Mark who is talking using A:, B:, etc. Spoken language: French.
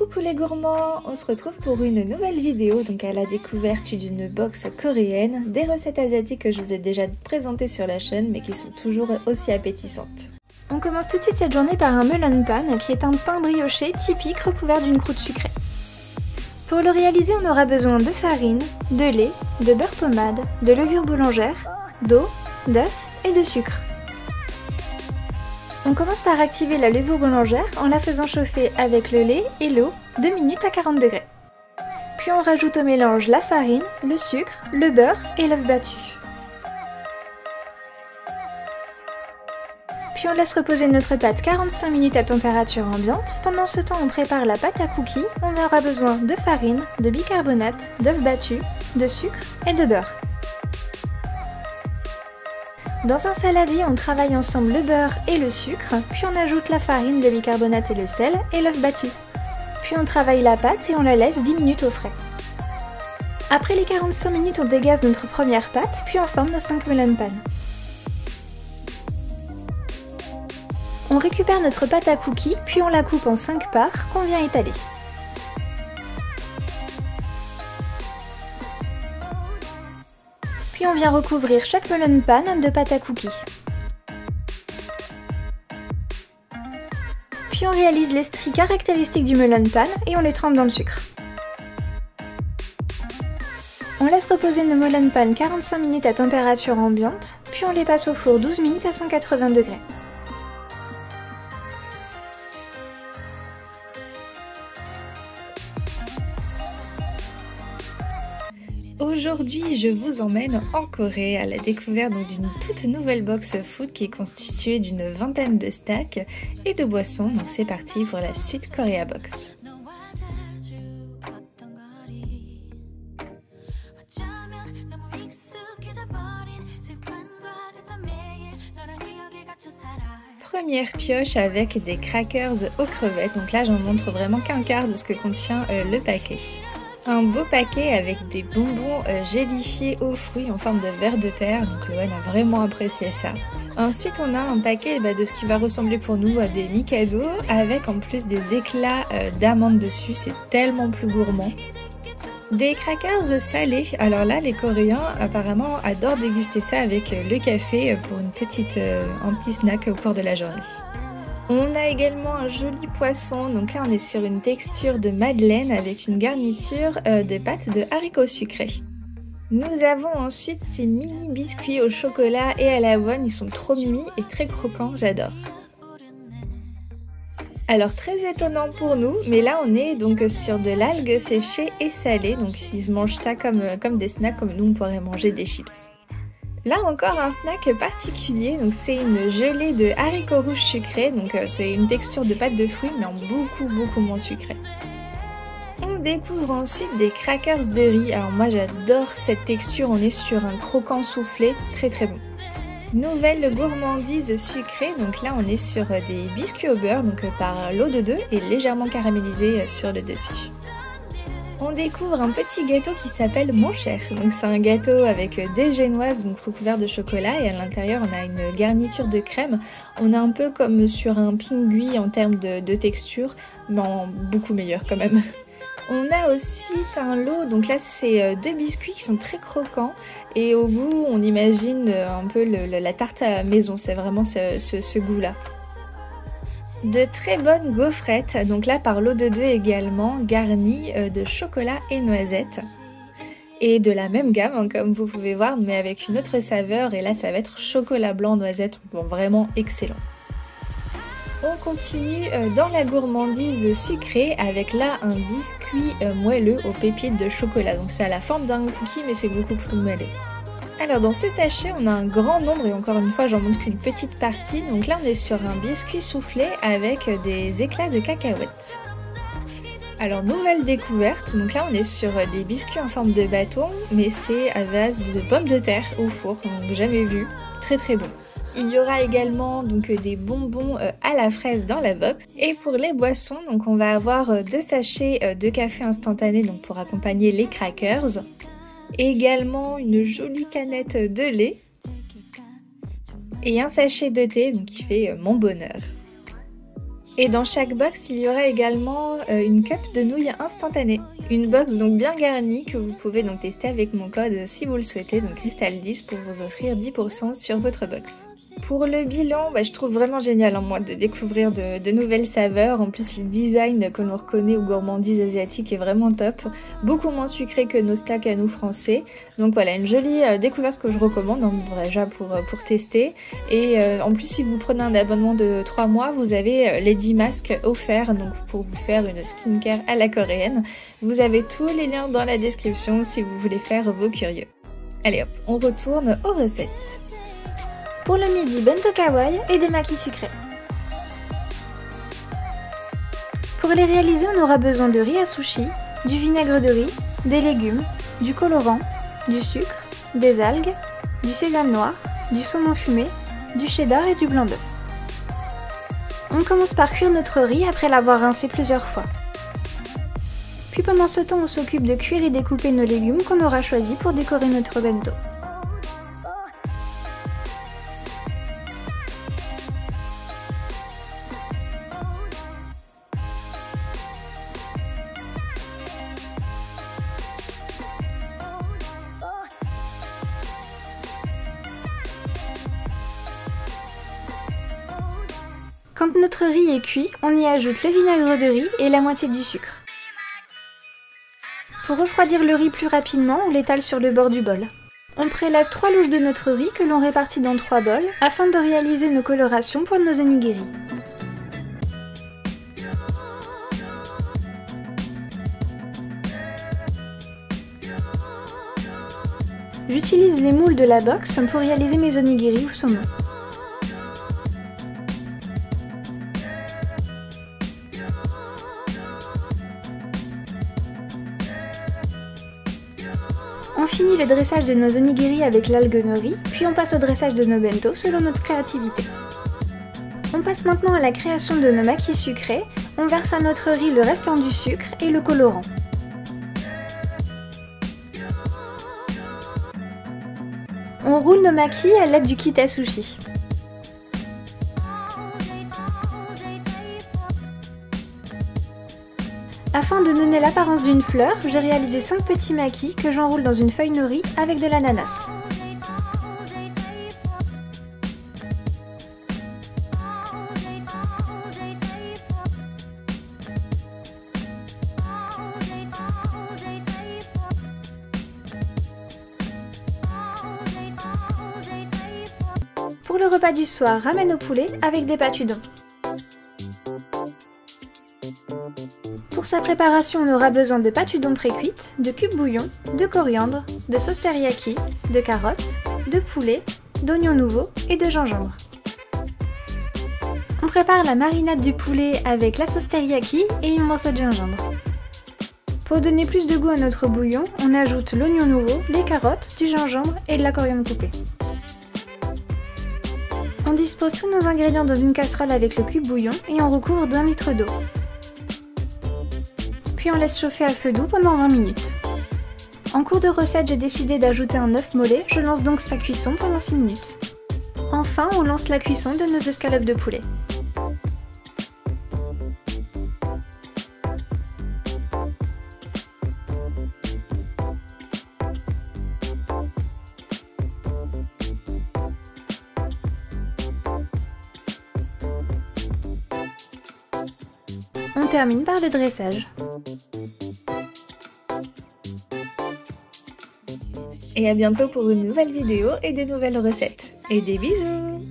A: Coucou les gourmands, on se retrouve pour une nouvelle vidéo, donc à la découverte d'une box coréenne, des recettes asiatiques que je vous ai déjà présentées sur la chaîne mais qui sont toujours aussi appétissantes. On commence tout de suite cette journée par un melon pan qui est un pain brioché typique recouvert d'une croûte sucrée. Pour le réaliser, on aura besoin de farine, de lait, de beurre pommade, de levure boulangère, d'eau, d'œufs et de sucre. On commence par activer la levure boulangère en la faisant chauffer avec le lait et l'eau 2 minutes à 40 degrés. Puis on rajoute au mélange la farine, le sucre, le beurre et l'œuf battu. Puis on laisse reposer notre pâte 45 minutes à température ambiante. Pendant ce temps, on prépare la pâte à cookies. On aura besoin de farine, de bicarbonate, d'œuf battu, de sucre et de beurre. Dans un saladier, on travaille ensemble le beurre et le sucre, puis on ajoute la farine, le bicarbonate et le sel et l'œuf battu. Puis on travaille la pâte et on la laisse 10 minutes au frais. Après les 45 minutes, on dégaze notre première pâte, puis on forme nos 5 melon pan. On récupère notre pâte à cookies, puis on la coupe en 5 parts qu'on vient étaler. Puis on vient recouvrir chaque melon pan de pâte à cookies. Puis on réalise les stries caractéristiques du melon pan et on les trempe dans le sucre. On laisse reposer nos melon pan 45 minutes à température ambiante, puis on les passe au four 12 minutes à 180 degrés. Aujourd'hui, je vous emmène en Corée à la découverte d'une toute nouvelle box food qui est constituée d'une vingtaine de stacks et de boissons. Donc c'est parti pour la suite Korea Box. Première pioche avec des crackers aux crevettes. Donc là, j'en montre vraiment qu'un quart de ce que contient le paquet. Un beau paquet avec des bonbons gélifiés aux fruits en forme de vers de terre, donc Loan a vraiment apprécié ça. Ensuite on a un paquet de ce qui va ressembler pour nous à des Mikado, avec en plus des éclats d'amandes dessus, c'est tellement plus gourmand. Des crackers salés, alors là les Coréens apparemment adorent déguster ça avec le café pour un petit snack au cours de la journée. On a également un joli poisson, donc là on est sur une texture de madeleine avec une garniture de pâte de haricots sucrés. Nous avons ensuite ces mini biscuits au chocolat et à l'avoine, ils sont trop mimi et très croquants, j'adore. Alors très étonnant pour nous, mais là on est donc sur de l'algue séchée et salée, donc ils mangent ça comme des snacks, comme nous on pourrait manger des chips. Là encore un snack particulier, donc c'est une gelée de haricots rouges sucrés, donc c'est une texture de pâte de fruits mais en beaucoup moins sucré. On découvre ensuite des crackers de riz, alors moi j'adore cette texture, on est sur un croquant soufflé, très bon. Nouvelle gourmandise sucrée, donc là on est sur des biscuits au beurre, donc par l'eau de 2 et légèrement caramélisé sur le dessus. On découvre un petit gâteau qui s'appelle Mon Cher. Donc c'est un gâteau avec des génoises donc recouvert de chocolat et à l'intérieur on a une garniture de crème. On est un peu comme sur un pingui en termes de texture, mais en beaucoup meilleur quand même. On a aussi un lot, donc là c'est 2 biscuits qui sont très croquants et au goût on imagine un peu la tarte à maison, c'est vraiment ce goût-là. De très bonnes gaufrettes, donc là par l'eau de 2 également, garnies de chocolat et noisettes. Et de la même gamme, hein, comme vous pouvez voir, mais avec une autre saveur, et là ça va être chocolat blanc noisette, bon vraiment excellent. On continue dans la gourmandise sucrée avec là un biscuit moelleux aux pépites de chocolat, donc c'est à la forme d'un cookie mais c'est beaucoup plus moelleux. Alors dans ce sachet on a un grand nombre et encore une fois j'en montre qu'une petite partie, donc là on est sur un biscuit soufflé avec des éclats de cacahuètes. Alors nouvelle découverte, donc là on est sur des biscuits en forme de bâton mais c'est à base de pommes de terre au four, donc jamais vu, très bon. Il y aura également donc des bonbons à la fraise dans la box. Et pour les boissons, donc on va avoir 2 sachets de café instantané donc pour accompagner les crackers. Également une jolie canette de lait et un sachet de thé donc qui fait mon bonheur. Et dans chaque box, il y aura également une cup de nouilles instantanées. Une box donc bien garnie que vous pouvez donc tester avec mon code si vous le souhaitez, donc Cristal10 pour vous offrir 10% sur votre box. Pour le bilan, je trouve vraiment génial moi de découvrir de nouvelles saveurs. En plus le design que l'on reconnaît aux gourmandises asiatiques est vraiment top. Beaucoup moins sucré que nos snacks à nous français. Donc voilà, une jolie découverte que je recommande déjà pour tester. Et en plus si vous prenez un abonnement de 3 mois, vous avez les 10 masques offerts donc pour vous faire une skincare à la coréenne. Vous avez tous les liens dans la description si vous voulez faire vos curieux. Allez hop, on retourne aux recettes.
B: Pour le midi, bento kawaii et des makis sucrés. Pour les réaliser, on aura besoin de riz à sushi, du vinaigre de riz, des légumes, du colorant, du sucre, des algues, du sésame noir, du saumon fumé, du cheddar et du blanc d'œuf. On commence par cuire notre riz après l'avoir rincé plusieurs fois. Puis pendant ce temps, on s'occupe de cuire et découper nos légumes qu'on aura choisis pour décorer notre bento. Quand notre riz est cuit, on y ajoute le vinaigre de riz et la moitié du sucre. Pour refroidir le riz plus rapidement, on l'étale sur le bord du bol. On prélève 3 louches de notre riz que l'on répartit dans 3 bols afin de réaliser nos colorations pour nos onigiri. J'utilise les moules de la box pour réaliser mes onigiri au saumon. On finit le dressage de nos onigiri avec l'algue nori, puis on passe au dressage de nos bento selon notre créativité. On passe maintenant à la création de nos makis sucrés. On verse à notre riz le restant du sucre et le colorant. On roule nos makis à l'aide du kit à sushi. Afin de donner l'apparence d'une fleur, j'ai réalisé 5 petits makis que j'enroule dans une feuille nori avec de l'ananas. Pour le repas du soir, ramen au poulet avec des pâtes udon. Pour sa préparation, on aura besoin de pâtes udon pré-cuites, de cubes bouillon, de coriandre, de sauce teriyaki, de carottes, de poulet, d'oignons nouveaux et de gingembre. On prépare la marinade du poulet avec la sauce teriyaki et un morceau de gingembre. Pour donner plus de goût à notre bouillon, on ajoute l'oignon nouveau, les carottes, du gingembre et de la coriandre coupée. On dispose tous nos ingrédients dans une casserole avec le cube bouillon et on recouvre d'1 litre d'eau. Puis on laisse chauffer à feu doux pendant 20 minutes. En cours de recette, j'ai décidé d'ajouter un œuf mollet, je lance donc sa cuisson pendant 6 minutes. Enfin, on lance la cuisson de nos escalopes de poulet. On termine par le dressage.
A: Et à bientôt pour une nouvelle vidéo et des nouvelles recettes. Et des bisous!